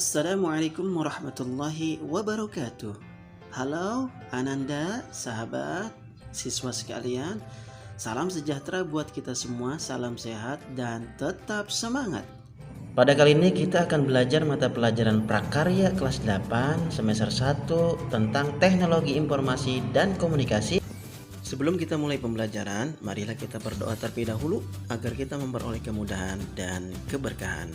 Assalamualaikum warahmatullahi wabarakatuh. Halo Ananda, sahabat, siswa sekalian. Salam sejahtera buat kita semua, salam sehat dan tetap semangat. Pada kali ini kita akan belajar mata pelajaran prakarya kelas 8 semester 1 tentang teknologi informasi dan komunikasi. Sebelum kita mulai pembelajaran, marilah kita berdoa terlebih dahulu agar kita memperoleh kemudahan dan keberkahan.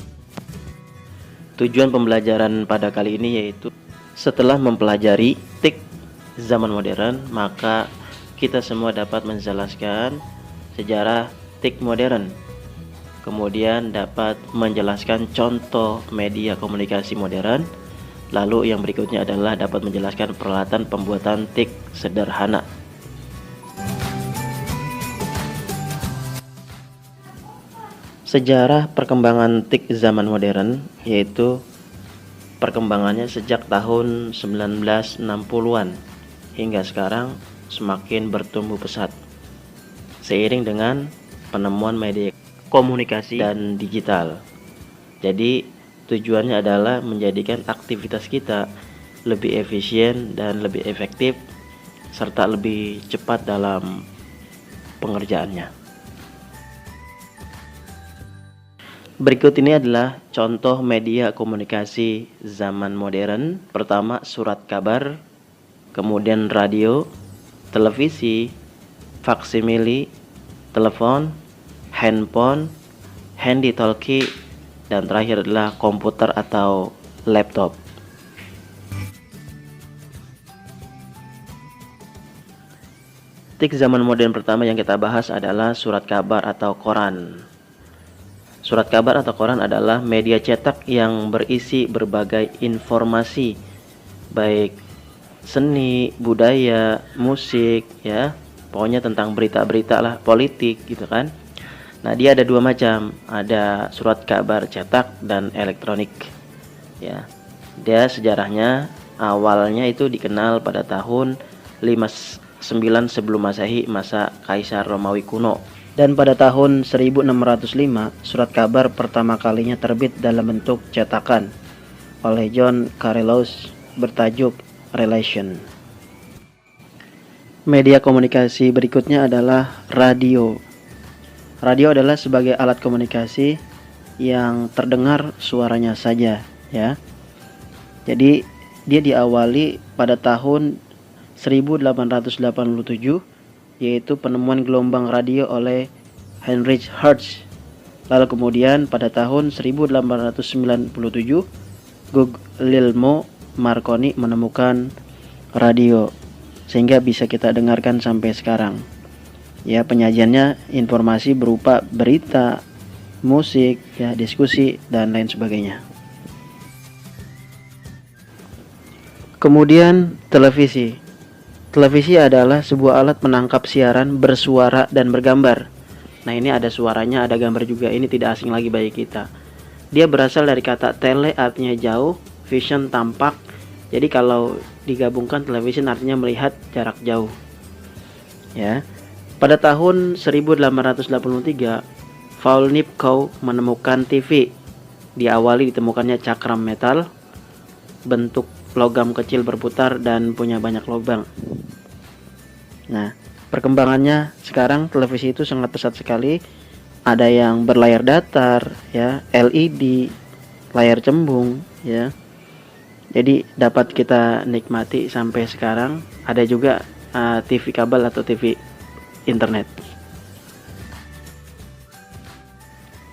Tujuan pembelajaran pada kali ini yaitu setelah mempelajari TIK zaman modern, maka kita semua dapat menjelaskan sejarah TIK modern. Kemudian dapat menjelaskan contoh media komunikasi modern. Lalu yang berikutnya adalah dapat menjelaskan peralatan pembuatan TIK sederhana. Sejarah perkembangan TIK zaman modern yaitu perkembangannya sejak tahun 1960-an hingga sekarang semakin bertumbuh pesat seiring dengan penemuan media komunikasi dan digital. Jadi tujuannya adalah menjadikan aktivitas kita lebih efisien dan lebih efektif serta lebih cepat dalam pengerjaannya. Berikut ini adalah contoh media komunikasi zaman modern. Pertama, surat kabar, kemudian radio, televisi, faksimili, telepon, handphone, handy talkie, dan terakhir adalah komputer atau laptop. TIK zaman modern pertama yang kita bahas adalah surat kabar atau koran. Surat kabar atau koran adalah media cetak yang berisi berbagai informasi, baik seni, budaya, musik, ya, pokoknya tentang berita-berita lah, politik gitu kan. Nah, dia ada dua macam, ada surat kabar cetak dan elektronik. Ya, dia sejarahnya awalnya itu dikenal pada tahun 59 sebelum Masehi, masa Kaisar Romawi kuno. Dan pada tahun 1605, surat kabar pertama kalinya terbit dalam bentuk cetakan oleh John Carellos bertajuk Relation. Media komunikasi berikutnya adalah radio. Radio adalah sebagai alat komunikasi yang terdengar suaranya saja, ya. Jadi dia diawali pada tahun 1887 yaitu penemuan gelombang radio oleh Heinrich Hertz. Lalu kemudian pada tahun 1897 Guglielmo Marconi menemukan radio sehingga bisa kita dengarkan sampai sekarang. Ya, penyajiannya informasi berupa berita, musik, ya, diskusi dan lain sebagainya. Kemudian televisi. Televisi adalah sebuah alat penangkap siaran bersuara dan bergambar. Nah, ini ada suaranya, ada gambar juga. Ini tidak asing lagi bagi kita. Dia berasal dari kata tele, artinya jauh, vision tampak. Jadi kalau digabungkan television artinya melihat jarak jauh. Ya. Pada tahun 1883, Paul Nipkow menemukan TV. Diawali ditemukannya cakram metal bentuk logam kecil berputar dan punya banyak lubang. Nah, perkembangannya sekarang televisi itu sangat pesat sekali. Ada yang berlayar datar, ya, LED, layar cembung, ya. Jadi dapat kita nikmati sampai sekarang. Ada juga TV kabel atau TV internet.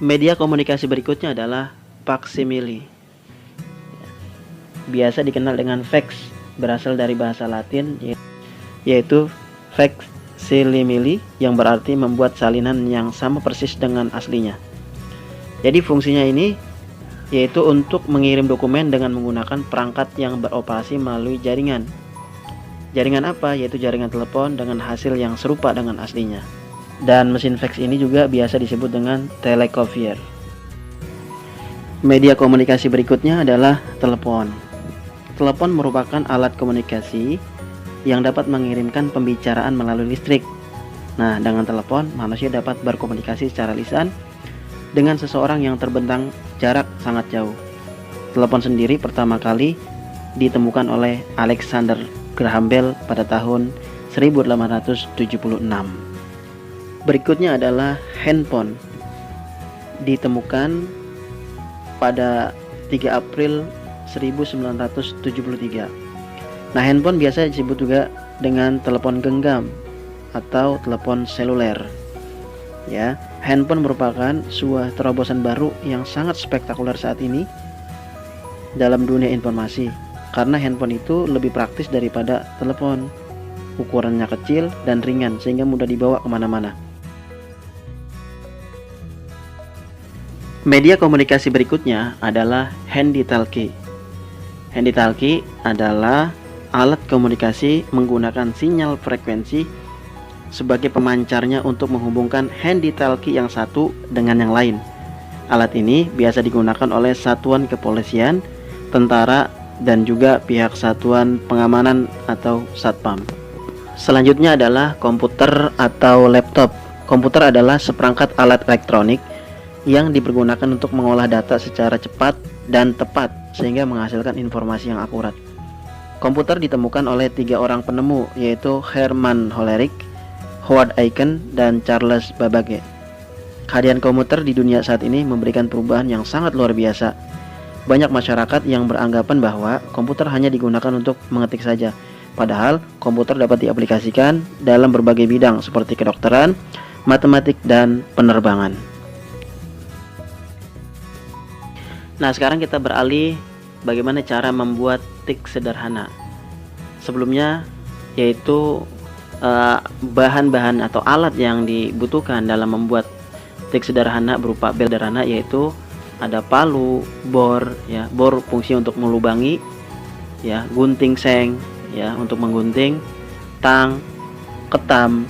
Media komunikasi berikutnya adalah faksimili. Biasa dikenal dengan fax, berasal dari bahasa Latin yaitu facsimile yang berarti membuat salinan yang sama persis dengan aslinya. Jadi fungsinya ini yaitu untuk mengirim dokumen dengan menggunakan perangkat yang beroperasi melalui jaringan. Jaringan apa? Yaitu jaringan telepon dengan hasil yang serupa dengan aslinya. Dan mesin fax ini juga biasa disebut dengan telecopier. Media komunikasi berikutnya adalah telepon. Telepon merupakan alat komunikasi yang dapat mengirimkan pembicaraan melalui listrik. Nah, dengan telepon, manusia dapat berkomunikasi secara lisan dengan seseorang yang terbentang jarak sangat jauh. telepon sendiri pertama kali ditemukan oleh Alexander Graham Bell pada tahun 1876. Berikutnya adalah handphone. Ditemukan pada 3 April 1973. Nah, handphone biasa disebut juga dengan telepon genggam atau telepon seluler. Ya, handphone merupakan sebuah terobosan baru yang sangat spektakuler saat ini dalam dunia informasi, karena handphone itu lebih praktis daripada telepon. Ukurannya kecil dan ringan sehingga mudah dibawa kemana-mana. Media komunikasi berikutnya adalah handy-talkie. Handy-talkie adalah alat komunikasi menggunakan sinyal frekuensi sebagai pemancarnya untuk menghubungkan handy-talkie yang satu dengan yang lain. Alat ini biasa digunakan oleh satuan kepolisian, tentara, dan juga pihak satuan pengamanan atau satpam. Selanjutnya adalah komputer atau laptop. Komputer adalah seperangkat alat elektronik yang dipergunakan untuk mengolah data secara cepat dan tepat sehingga menghasilkan informasi yang akurat. Komputer ditemukan oleh 3 orang penemu, yaitu Herman Hollerith, Howard Aiken, dan Charles Babbage. Kehadiran komputer di dunia saat ini memberikan perubahan yang sangat luar biasa. Banyak masyarakat yang beranggapan bahwa komputer hanya digunakan untuk mengetik saja, padahal komputer dapat diaplikasikan dalam berbagai bidang seperti kedokteran, matematik, dan penerbangan. Nah, sekarang kita beralih bagaimana cara membuat tik sederhana. Sebelumnya yaitu bahan-bahan atau alat yang dibutuhkan dalam membuat tik sederhana berupa bel sederhana, yaitu ada palu, bor, ya, bor fungsi untuk melubangi, ya, gunting seng, ya, untuk menggunting, tang, ketam,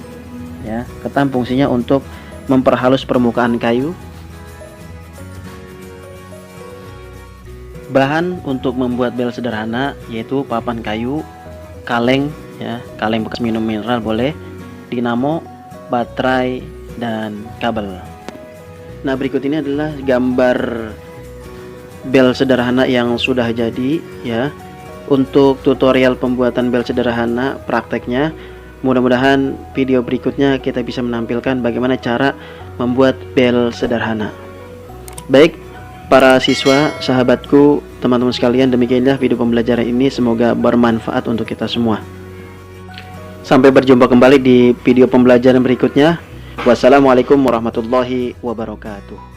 ya, ketam fungsinya untuk memperhalus permukaan kayu. Bahan untuk membuat bel sederhana yaitu papan kayu, kaleng, ya, kaleng bekas minum mineral boleh, dinamo, baterai, dan kabel. Nah, berikut ini adalah gambar bel sederhana yang sudah jadi, ya. Untuk tutorial pembuatan bel sederhana prakteknya, mudah-mudahan video berikutnya kita bisa menampilkan bagaimana cara membuat bel sederhana. Baik, para siswa, sahabatku, teman-teman sekalian, demikianlah video pembelajaran ini, semoga bermanfaat untuk kita semua. Sampai berjumpa kembali di video pembelajaran berikutnya. Wassalamualaikum warahmatullahi wabarakatuh.